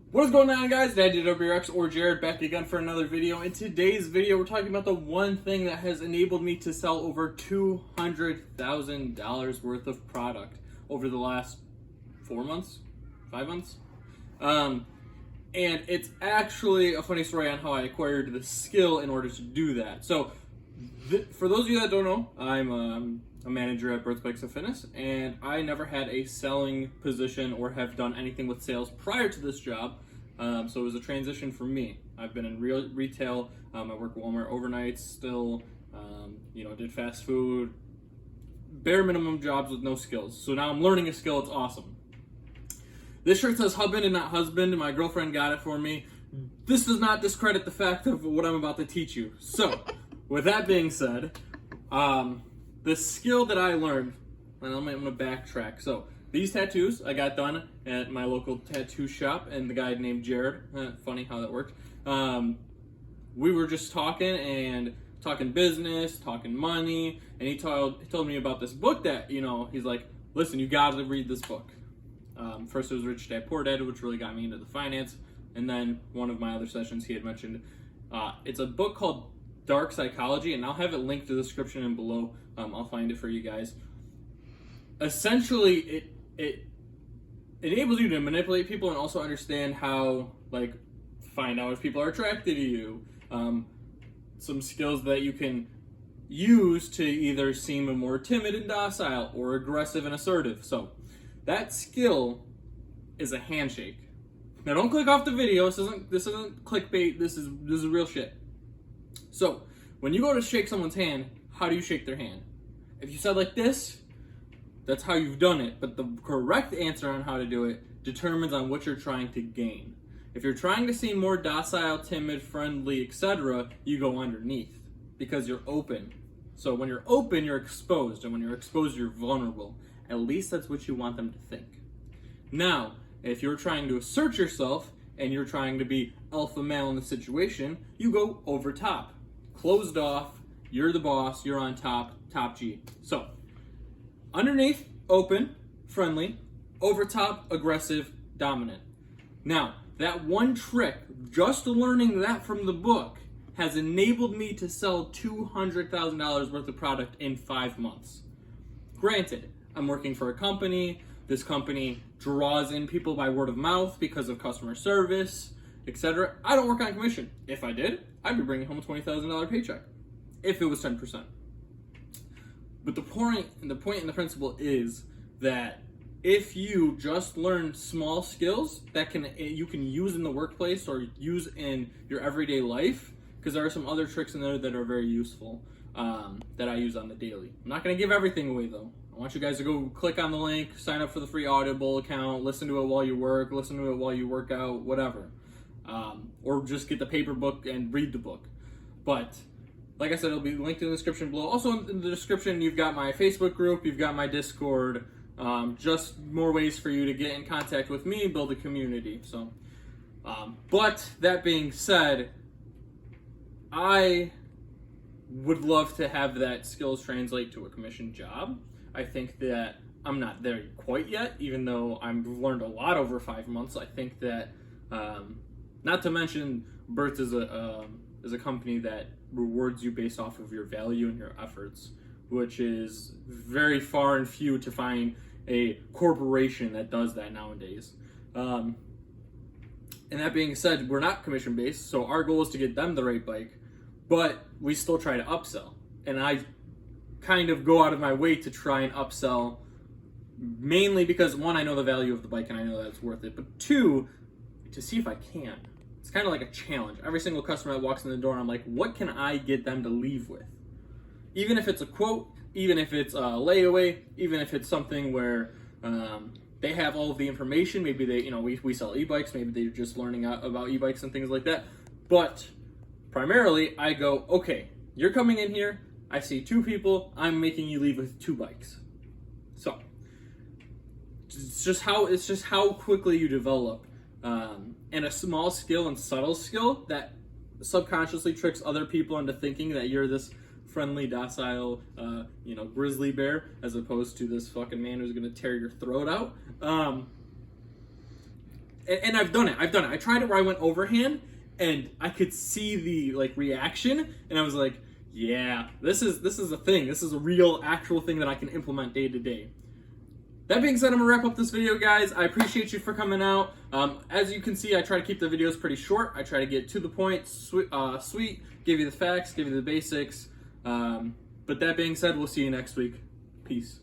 What is going on, guys? Daddy WRX or Jared back again for another video. In today's video, we're talking about the one thing that has enabled me to sell over $200,000 worth of product over the last 4 months, 5 months. And it's actually a funny story on how I acquired the skill in order to do that. So, for those of you that don't know, I'm a manager at Birth Bikes and Fitness, and I never had a selling position or have done anything with sales prior to this job. So it was a transition for me. I've been in retail. I work Walmart overnights still. Did fast food, bare minimum jobs with no skills. So now I'm learning a skill. It's awesome. This shirt says husband and not husband. My girlfriend got it for me. This does not discredit the fact of what I'm about to teach you. So, with that being said, the skill that I learned, and I'm going to backtrack. So, these tattoos I got done at my local tattoo shop, and the guy named Jared. Funny how that worked. We were just talking business, talking money, and he told me about this book that, he's like, listen, you got to read this book. First it was Rich Dad Poor Dad, which really got me into the finance, and then one of my other sessions he had mentioned, it's a book called Dark Psychology, and I'll have it linked to the description and below. I'll find it for you guys. Essentially, it enables you to manipulate people and also understand how, find out if people are attracted to you. Some skills that you can use to either seem more timid and docile or aggressive and assertive. So, that skill is a handshake. Now, don't click off the video. This isn't clickbait. This is real shit. So, when you go to shake someone's hand, how do you shake their hand? If you said like this, that's how you've done it. But the correct answer on how to do it determines on what you're trying to gain. If you're trying to seem more docile, timid, friendly, etc., you go underneath because you're open. So when you're open, you're exposed. And when you're exposed, you're vulnerable. At least that's what you want them to think. Now, if you're trying to assert yourself and you're trying to be alpha male in the situation, you go over top. Closed off, you're the boss, you're on top, top G. So, underneath, open, friendly, over top, aggressive, dominant. Now, that one trick, just learning that from the book, has enabled me to sell $200,000 worth of product in 5 months. Granted, I'm working for a company. This company draws in people by word of mouth because of customer service, etc. I don't work on commission. If I did, I'd be bringing home a $20,000 paycheck. If it was 10%. But the point and the principle is that if you just learn small skills that you can use in the workplace or use in your everyday life, because there are some other tricks in there that are very useful that I use on the daily. I'm not going to give everything away though. I want you guys to go click on the link, sign up for the free Audible account, listen to it while you work, listen to it while you work out, whatever. Or just get the paper book and read the book. But like I said, it'll be linked in the description below. Also in the description, you've got my Facebook group, you've got my Discord, just more ways for you to get in contact with me, build a community. So, but that being said, I would love to have that skills translate to a commission job. I think that I'm not there quite yet, even though I've learned a lot over 5 months. I think that, not to mention, Birth is a company that rewards you based off of your value and your efforts, which is very far and few to find a corporation that does that nowadays. And that being said, we're not commission based, so our goal is to get them the right bike, but we still try to upsell. And I kind of go out of my way to try and upsell, mainly because one, I know the value of the bike and I know that it's worth it, but two, to see if I can. It's kind of like a challenge. Every single customer that walks in the door, I'm like, what can I get them to leave with? Even if it's a quote, even if it's a layaway, even if it's something where they have all of the information, maybe they, we sell e-bikes, maybe they're just learning about e-bikes and things like that. But primarily, I go, okay, you're coming in here, I see 2 people, I'm making you leave with 2 bikes. So, it's just how quickly you develop. And a small skill and subtle skill that subconsciously tricks other people into thinking that you're this friendly, docile, grizzly bear, as opposed to this fucking man who's gonna tear your throat out. and I've done it. I tried it where I went overhand, and I could see the like reaction, and I was like, yeah, this is a thing. This is a real, actual thing that I can implement day to day. That being said, I'm gonna wrap up this video, guys. I appreciate you for coming out. As you can see, I try to keep the videos pretty short. I try to get to the point, sweet, give you the facts, give you the basics. But that being said, we'll see you next week. Peace.